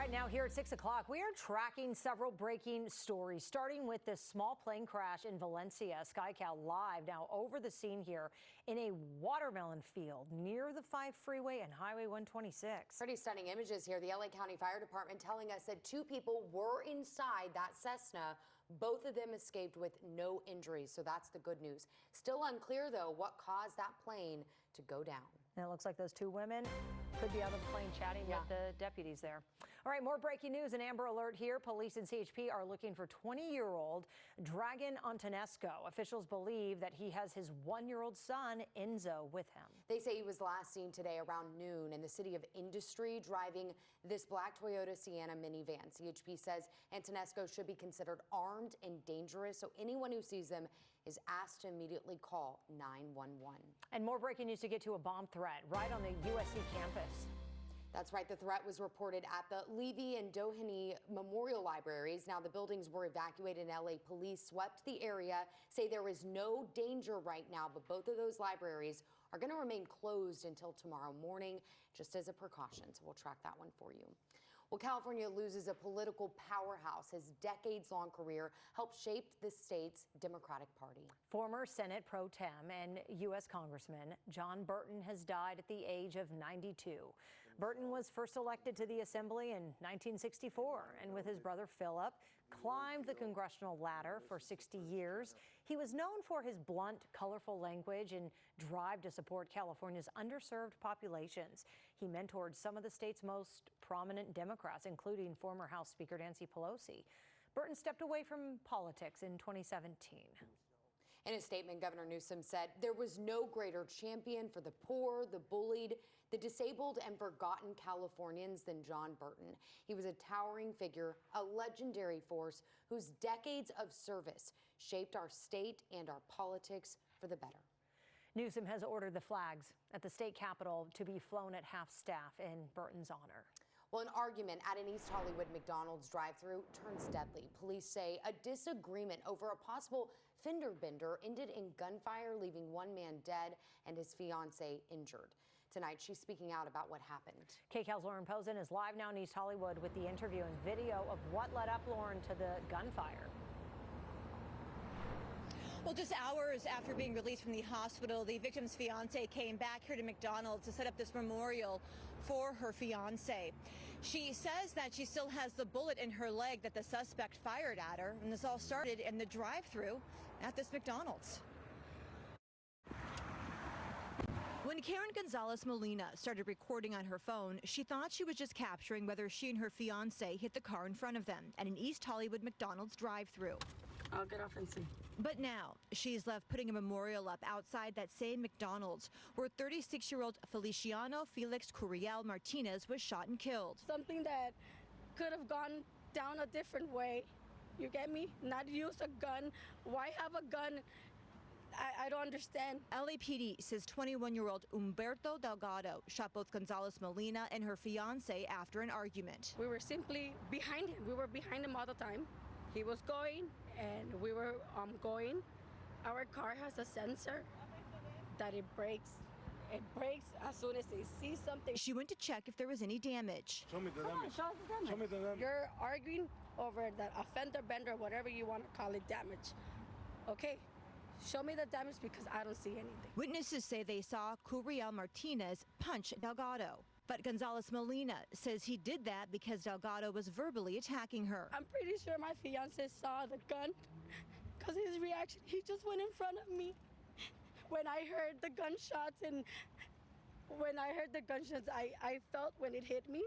right, now here at 6 o'clock, we are tracking several breaking stories, starting with this small plane crash in Valencia. Kcal live now over the scene here in a watermelon field near the 5 freeway and Highway 126. Pretty stunning images here. The LA County Fire Department telling us that 2 people were inside that Cessna. Both of them escaped with no injuries, so that's the good news. Still unclear, though, what caused that plane to go down. And it looks like those 2 women could be out of the plane chatting with the deputies there. All right, more breaking news. An Amber Alert here. Police and CHP are looking for 20-year-old Dragan Antonescu. Officials believe that he has his 1-year-old son, Enzo, with him. They say he was last seen today around noon in the city of Industry driving this black Toyota Sienna minivan. CHP says Antonescu should be considered armed and dangerous, so anyone who sees them is asked to immediately call 911. And more breaking news to get to a bomb threat right on the USC campus. That's right. The threat was reported at the Levy and Doheny Memorial Libraries. Now, the buildings were evacuated and LA police swept the area, say there is no danger right now, but both of those libraries are going to remain closed until tomorrow morning, just as a precaution. So we'll track that one for you. Well, California loses a political powerhouse. His decades-long career helped shape the state's Democratic Party. Former Senate Pro Tem and U.S. Congressman John Burton has died at the age of 92. Burton was first elected to the Assembly in 1964, and with his brother Philip, climbed the congressional ladder for 60 years. He was known for his blunt, colorful language and drive to support California's underserved populations. He mentored some of the state's most prominent Democrats, including former House Speaker Nancy Pelosi. Burton stepped away from politics in 2017. In a statement, Governor Newsom said there was no greater champion for the poor, the bullied, the disabled, and forgotten Californians than John Burton. He was a towering figure, a legendary force whose decades of service shaped our state and our politics for the better. Newsom has ordered the flags at the state capitol to be flown at half-staff in Burton's honor. Well, an argument at an East Hollywood McDonald's drive-thru turns deadly. Police say a disagreement over a possible fender bender ended in gunfire, leaving 1 man dead and his fiancée injured. Tonight, she's speaking out about what happened. KCAL's Lauren Posen is live now in East Hollywood with the interview and video of what led up, Lauren, to the gunfire. Well, just hours after being released from the hospital, the victim's fiance came back here to McDonald's to set up this memorial for her fiance. She says that she still has the bullet in her leg that the suspect fired at her, and this all started in the drive-thru at this McDonald's. When Karen Gonzalez Molina started recording on her phone, she thought she was just capturing whether she and her fiance hit the car in front of them at an East Hollywood McDonald's drive-thru. I'll get off and see. But now she's left putting a memorial up outside that same McDonald's where 36-year-old Feliciano Felix Curiel Martinez was shot and killed. Something that could have gone down a different way. You get me? Not use a gun. Why have a gun? I don't understand. LAPD says 21-year-old Humberto Delgado shot both Gonzalez Molina and her fiance after an argument. We were simply behind him. We were behind him all the time. He was going and we were going. Our car has a sensor that it brakes. It brakes as soon as they see something. She went to check if there was any damage. Show me the damage. Show us the damage. Show me the damage. You're arguing over that a fender bender, whatever you want to call it, damage. Okay. Show me the damage because I don't see anything. Witnesses say they saw Curiel Martinez punch Delgado. But Gonzalez Molina says he did that because Delgado was verbally attacking her. I'm pretty sure my fiance saw the gun because his reaction, he just went in front of me. When I heard the gunshots I felt when it hit me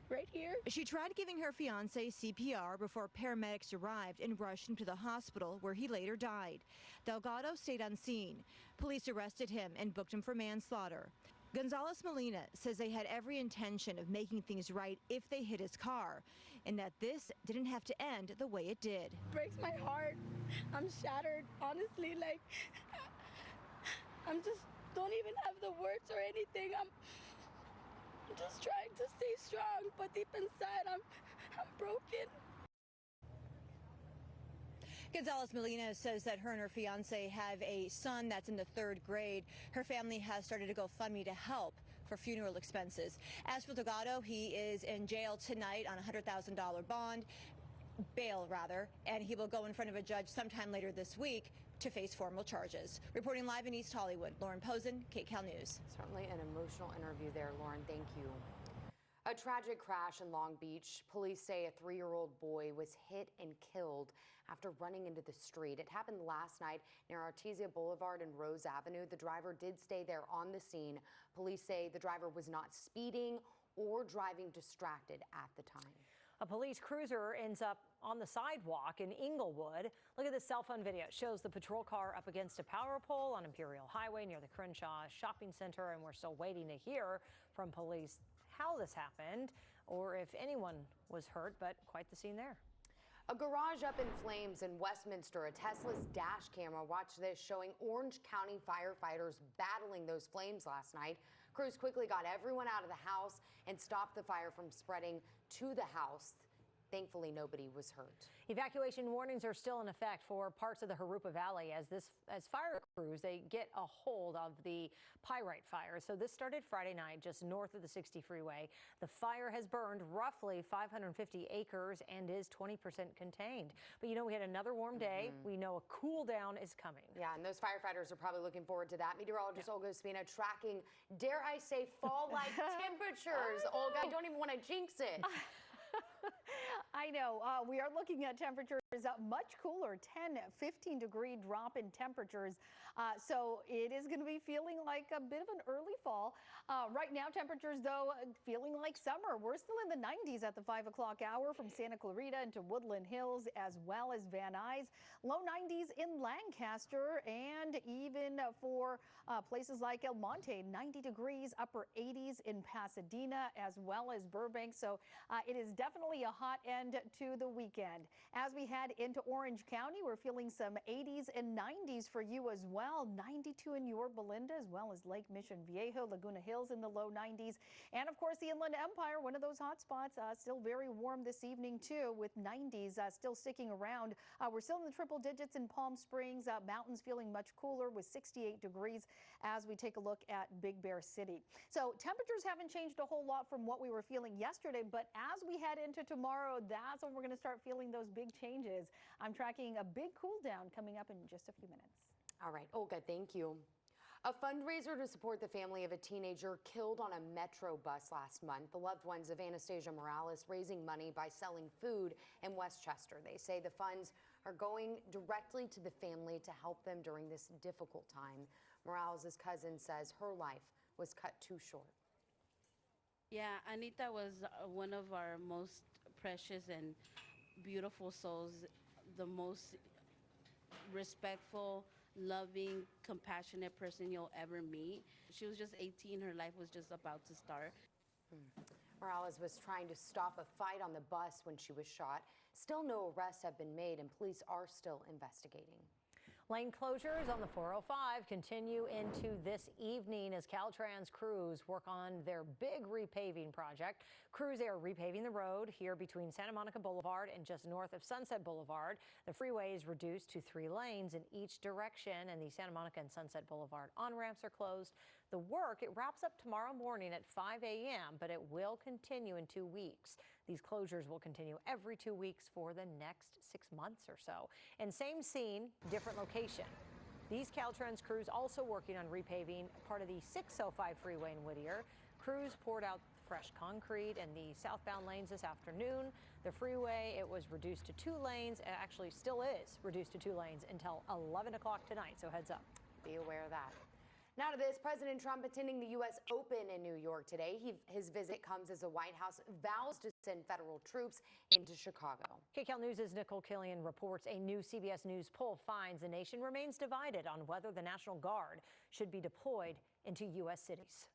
right here. She tried giving her fiance CPR before paramedics arrived and rushed him to the hospital where he later died. Delgado stayed on scene. Police arrested him and booked him for manslaughter. Gonzalez Molina says they had every intention of making things right if they hit his car, and that this didn't have to end the way it did. It breaks my heart. I'm shattered, honestly. Like, I'm just don't even have the words or anything. I'm just trying to stay strong, but deep inside, I'm broken. Gonzalez Molina says that her and her fiance have a son that's in the 3rd grade. Her family has started a GoFundMe to help for funeral expenses. As for Delgado, he is in jail tonight on a $100,000 bail, and he will go in front of a judge sometime later this week to face formal charges. Reporting live in East Hollywood, Lauren Posen, Kcal News. Certainly an emotional interview there, Lauren. Thank you. A tragic crash in Long Beach. Police say a 3-year-old boy was hit and killed after running into the street. It happened last night near Artesia Boulevard and Rose Avenue. The driver did stay there on the scene. Police say the driver was not speeding or driving distracted at the time. A police cruiser ends up on the sidewalk in Inglewood. Look at this cell phone video. It shows the patrol car up against a power pole on Imperial Highway near the Crenshaw Shopping Center, and we're still waiting to hear from police how this happened or if anyone was hurt, but quite the scene there. A garage up in flames in Westminster. A Tesla's dash camera, watch this, showing Orange County firefighters battling those flames last night. Crews quickly got everyone out of the house and stopped the fire from spreading to the house. Thankfully, nobody was hurt. Evacuation warnings are still in effect for parts of the Harupa Valley as fire crews, they get a hold of the pyrite fire. So this started Friday night just north of the 60 freeway. The fire has burned roughly 550 acres and is 20% contained. But you know, we had another warm day. We know a cool down is coming. Yeah, and those firefighters are probably looking forward to that. Meteorologist Olga Spina tracking, dare I say, fall-like temperatures. Olga, I don't even want to jinx it. I know. We are looking at temperatures much cooler, 10-15 degree drop in temperatures. So it is going to be feeling like a bit of an early fall. Right now, temperatures, though, feeling like summer. We're still in the 90s at the 5 o'clock hour from Santa Clarita into Woodland Hills as well as Van Nuys. Low 90s in Lancaster, and even for places like El Monte, 90 degrees, upper 80s in Pasadena as well as Burbank. So it is definitely a hot end to the weekend. As we head into Orange County, we're feeling some 80s and 90s for you as well. 92 in Yorba Linda as well as Lake Mission Viejo, Laguna Hills in the low 90s. And of course, the Inland Empire, one of those hot spots, still very warm this evening too, with 90s still sticking around. We're still in the triple digits in Palm Springs. Mountains feeling much cooler with 68 degrees as we take a look at Big Bear City. So temperatures haven't changed a whole lot from what we were feeling yesterday, but as we head into tomorrow, that's when we're going to start feeling those big changes. I'm tracking a big cool down coming up in just a few minutes. All right, Olga, thank you. A fundraiser to support the family of a teenager killed on a Metro bus last month. The loved ones of Anastasia Morales raising money by selling food in Westchester. They say the funds are going directly to the family to help them during this difficult time. Morales' cousin says her life was cut too short. Yeah, Anita was one of our most precious and beautiful souls, the most respectful, loving, compassionate person you'll ever meet. She was just 18. Her life was just about to start. Morales was trying to stop a fight on the bus when she was shot. Still no arrests have been made, and police are still investigating. Lane closures on the 405 continue into this evening as Caltrans crews work on their big repaving project. Crews are repaving the road here between Santa Monica Boulevard and just north of Sunset Boulevard. The freeway is reduced to 3 lanes in each direction, and the Santa Monica and Sunset Boulevard on-ramps are closed. The work, it wraps up tomorrow morning at 5 a.m., but it will continue in 2 weeks. These closures will continue every 2 weeks for the next 6 months or so. And same scene, different location. These Caltrans crews also working on repaving part of the 605 freeway in Whittier. Crews poured out fresh concrete in the southbound lanes this afternoon. The freeway, it was reduced to 2 lanes. It actually still is reduced to 2 lanes until 11 o'clock tonight, so heads up. Be aware of that. Now to this, President Trump attending the U.S. Open in New York today. His visit comes as the White House vows to send federal troops into Chicago. Kcal News' Nicole Killian reports a new CBS News poll finds the nation remains divided on whether the National Guard should be deployed into U.S. cities.